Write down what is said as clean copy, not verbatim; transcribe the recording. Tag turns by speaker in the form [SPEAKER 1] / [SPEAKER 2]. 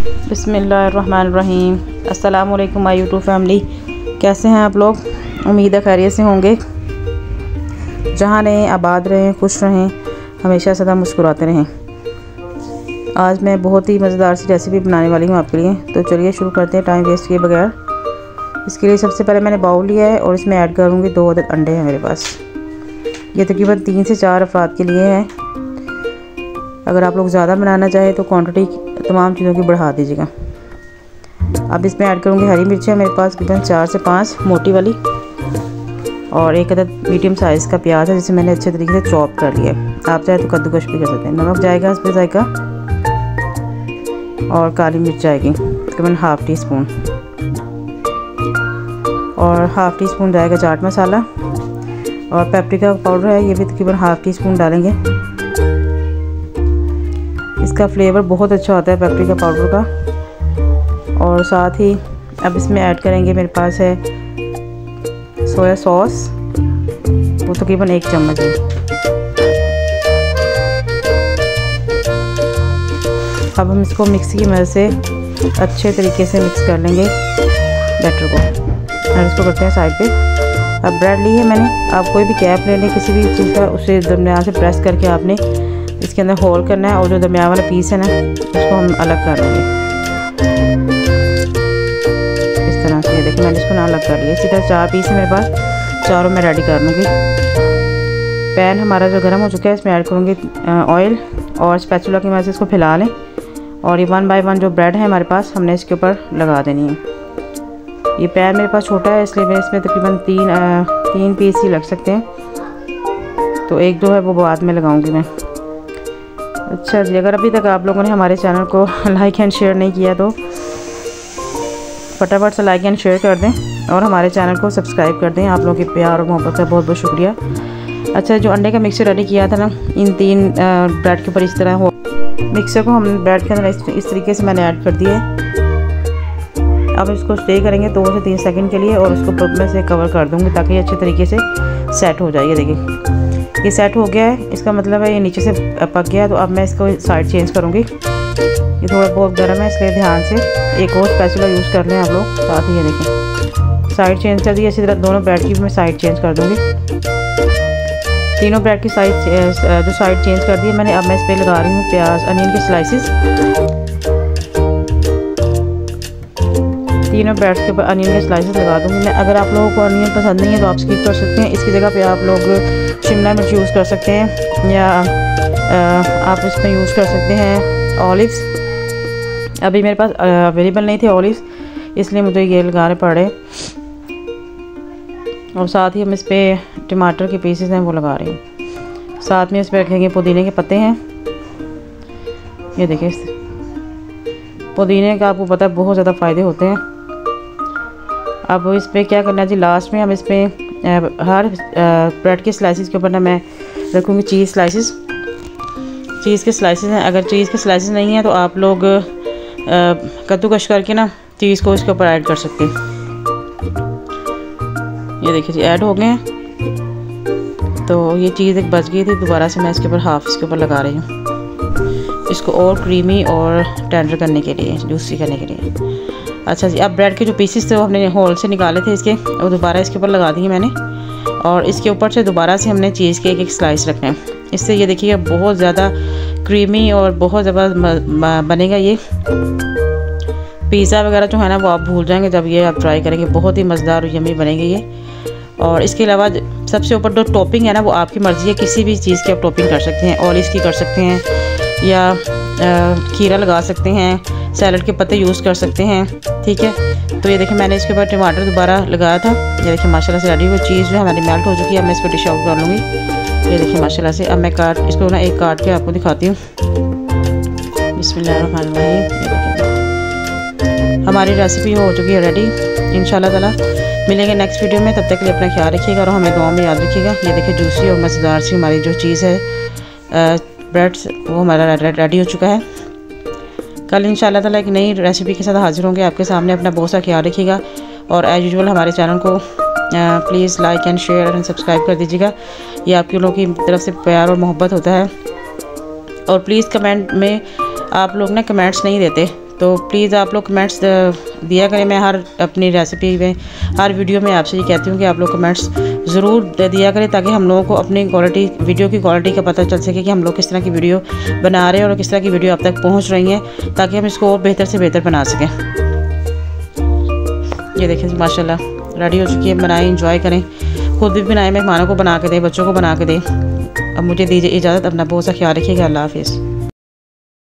[SPEAKER 1] बिस्मिल्लाहिर्रहमानिर्रहीम। अस्सलामुअलैकुम my YouTube family, कैसे हैं आप लोग? उम्मीद है खैरियत से होंगे। जहाँ रहें आबाद रहें, खुश रहें, हमेशा सदा मुस्कुराते रहें। आज मैं बहुत ही मज़ेदार सी रेसिपी बनाने वाली हूँ आपके लिए। तो चलिए शुरू करते हैं टाइम वेस्ट किए बगैर। इसके लिए सबसे पहले मैंने बाउल लिया है और इसमें ऐड करूँगी 2 अदद अंडे हैं मेरे पास। ये तकरीबन 3 से 4 अफराद के लिए हैं। अगर आप लोग ज़्यादा बनाना चाहें तो क्वांटिटी तमाम चीज़ों की बढ़ा दीजिएगा। अब इसमें ऐड करूँगी हरी मिर्चें मेरे पास तकरीबन 4 से 5 मोटी वाली, और 1 अदद मीडियम साइज़ का प्याज है जिसे मैंने अच्छे तरीके से चॉप कर लिया है। आप चाहे तो कद्दूकश भी कर सकते हैं। नमक जाएगा इस पर जाएगा, और काली मिर्च जाएगी तकरीबन ½ टी स्पून, और ½ टी स्पून जाएगा चाट मसाला, और पेपरिका पाउडर है ये भी तकरीबन ½ टी स्पून डालेंगे। इसका फ्लेवर बहुत अच्छा होता है पेपरिका पाउडर का। और साथ ही अब इसमें ऐड करेंगे, मेरे पास है सोया सॉस, वो तकरीबन 1 चम्मच है। अब हम इसको मिक्सी की मदद से अच्छे तरीके से मिक्स कर लेंगे बैटर को, और इसको करते हैं साइड पे। अब ब्रेड ली है मैंने, आप कोई भी कैप ले लें किसी भी चीज़ का, उसे दरमियान से प्रेस करके आपने इसके अंदर होल करना है, और जो दरमियान वाला पीस है ना उसको हम अलग कर लेंगे इस तरह से। ये देखिए मैंने इसको ना अलग कर लिया। इसी तरह 4 पीस है मेरे पास, चारों मैं रेडी कर लूँगी। पैन हमारा जो गर्म हो चुका है, इसमें ऐड करूँगी ऑयल, और स्पैचुला की मदद से इसको फैला लें, और ये 1 बाय 1 जो ब्रेड है हमारे पास हमने इसके ऊपर लगा देनी है। ये पैन मेरे पास छोटा है इसलिए मैं इसमें तकरीबन 3 पीस ही लग सकते हैं, तो 1-2 है वो बाद में लगाऊंगी मैं। अच्छा जी, अगर अभी तक आप लोगों ने हमारे चैनल को लाइक एंड शेयर नहीं किया तो फटाफट से लाइक एंड शेयर कर दें, और हमारे चैनल को सब्सक्राइब कर दें। आप लोगों के प्यार और मोहब्बत का बहुत बहुत शुक्रिया। अच्छा, जो अंडे का मिक्सर रेडी किया था ना, इन 3 ब्रेड के ऊपर इस तरह हो, मिक्सर को हम ब्रेड के अंदर इस तरीके से मैंने ऐड कर दिया है। अब इसको स्टे करेंगे 2 से 3 सेकंड के लिए, और उसको मैं से कवर कर दूँगी ताकि ये अच्छे तरीके से सेट हो जाए। ये देखिए ये सेट हो गया है, इसका मतलब है ये नीचे से पक गया है। तो अब मैं इसको साइड चेंज करूँगी। ये थोड़ा बहुत गर्म है इसलिए ध्यान से एक और स्पैचुला यूज़ कर लें आप लोग साथ ही। ये देखिए साइड चेंज कर दी। इसी तरह दोनों ब्रेड की भी मैं साइड चेंज कर दूँगी। तीनों ब्रेड की जो साइड चेंज कर दी है मैंने। अब मैं इस पर लगा रही हूँ प्याज अनियन के स्लाइसिस। तीनों ब्रेड्स के ऊपर अनियन के स्लाइसेस लगा दूँगी मैं। अगर आप लोगों को अनियन पसंद नहीं है तो आप स्किप कर सकते हैं। इसकी जगह पे आप लोग शिमला मिर्च यूज़ कर सकते हैं, या आप इसमें यूज़ कर सकते हैं ऑलिव्स। अभी मेरे पास अवेलेबल नहीं थे ऑलिव्स, इसलिए मुझे ये लगाने पड़े। और साथ ही हम इस पर टमाटर के पीसेस हैं वो लगा रही हूँ। साथ में इस पर रखेंगे पुदीने के पत्ते हैं। ये देखिए पुदीने का आपको पता है बहुत ज़्यादा फ़ायदे होते हैं। अब इस पर क्या करना है जी, लास्ट में हम इस पर हर ब्रेड के स्लाइसिस के ऊपर ना मैं रखूँगी चीज़ स्लाइसिस। चीज़ के स्लाइसिस हैं, अगर चीज़ के स्लाइसिस नहीं हैं तो आप लोग कद्दूकश करके ना चीज़ को इसके ऊपर ऐड कर सकते हैं। ये देखिए जी ऐड हो गए हैं। तो ये चीज़ एक बच गई थी, दोबारा से मैं इसके ऊपर हाफ इसके ऊपर लगा रही हूँ, इसको और क्रीमी और टेंडर करने के लिए, जूसी करने के लिए। अच्छा जी, अब ब्रेड के जो पीसेस थे वो हमने होल से निकाले थे इसके, वो दोबारा इसके ऊपर लगा दिए मैंने, और इसके ऊपर से दोबारा से हमने चीज़ के एक स्लाइस रखने हैं। इससे ये देखिए बहुत ज़्यादा क्रीमी और बहुत ज़बरदस्त बनेगा। ये पिज़्ज़ा वगैरह जो है ना वो आप भूल जाएंगे जब ये आप ट्राई करेंगे। बहुत ही मज़ेदार और यम्मी बनेंगे ये। और इसके अलावा सबसे ऊपर जो टॉपिंग है ना वो आपकी मर्ज़ी है, किसी भी चीज़ की आप टॉपिंग कर सकते हैं। ऑलिव्स की कर सकते हैं, या खीरा लगा सकते हैं, सैलड के पत्ते यूज़ कर सकते हैं, ठीक है। तो ये देखिए मैंने इसके ऊपर टमाटर दोबारा लगाया था। ये देखिए माशाल्लाह से रेडी हुई चीज़ जो हमारी मेल्ट हो चुकी है। अब मैं इसको डिश आउट कर लूँगी। ये देखिए माशाल्लाह से। अब मैं इसको ना एक काट के आपको दिखाती हूँ। बिस्मिल्लाहिर्रहमानिर्रहीम। हमारी रेसिपी हो चुकी है रेडी। इंशाल्लाह ताला मिलेंगे नेक्स्ट वीडियो में। तब तक के लिए अपना ख्याल रखिएगा और हमें दुआ में याद रखिएगा। ये देखिए जूसी और मज़ेदार सी हमारी जो चीज़ है ब्रेड्स, वो हमारा रेडी हो चुका है। कल इंशाल्लाह ताला एक नई रेसिपी के साथ हाजिर होंगे आपके सामने। अपना बहुत सा ख्याल रखिएगा, और एज यूजुअल हमारे चैनल को please like and share and subscribe कर दीजिएगा। ये आपके लोगों की तरफ से प्यार और मोहब्बत होता है। और प्लीज़ कमेंट में आप लोग ना कमेंट्स नहीं देते, तो प्लीज़ आप लोग कमेंट्स दिया करें। मैं हर अपनी रेसिपी में, हर वीडियो में आपसे ये कहती हूँ कि आप लोग कमेंट्स ज़रूर दिया करें, ताकि हम लोगों को अपनी क्वालिटी, वीडियो की क्वालिटी का पता चल सके कि हम लोग किस तरह की वीडियो बना रहे हैं और किस तरह की वीडियो आप तक पहुँच रही हैं, ताकि हम इसको और बेहतर से बेहतर बना सकें। ये देखें माशाल्लाह रेडी हो चुकी है। बनाएं, इंजॉय करें, खुद भी बनाएं, मेहमानों को बना के दें, बच्चों को बना के दें। अब मुझे दीजिए इजाज़त। अपना बहुत सा ख्याल रखिएगा। अल्लाह हाफिज़।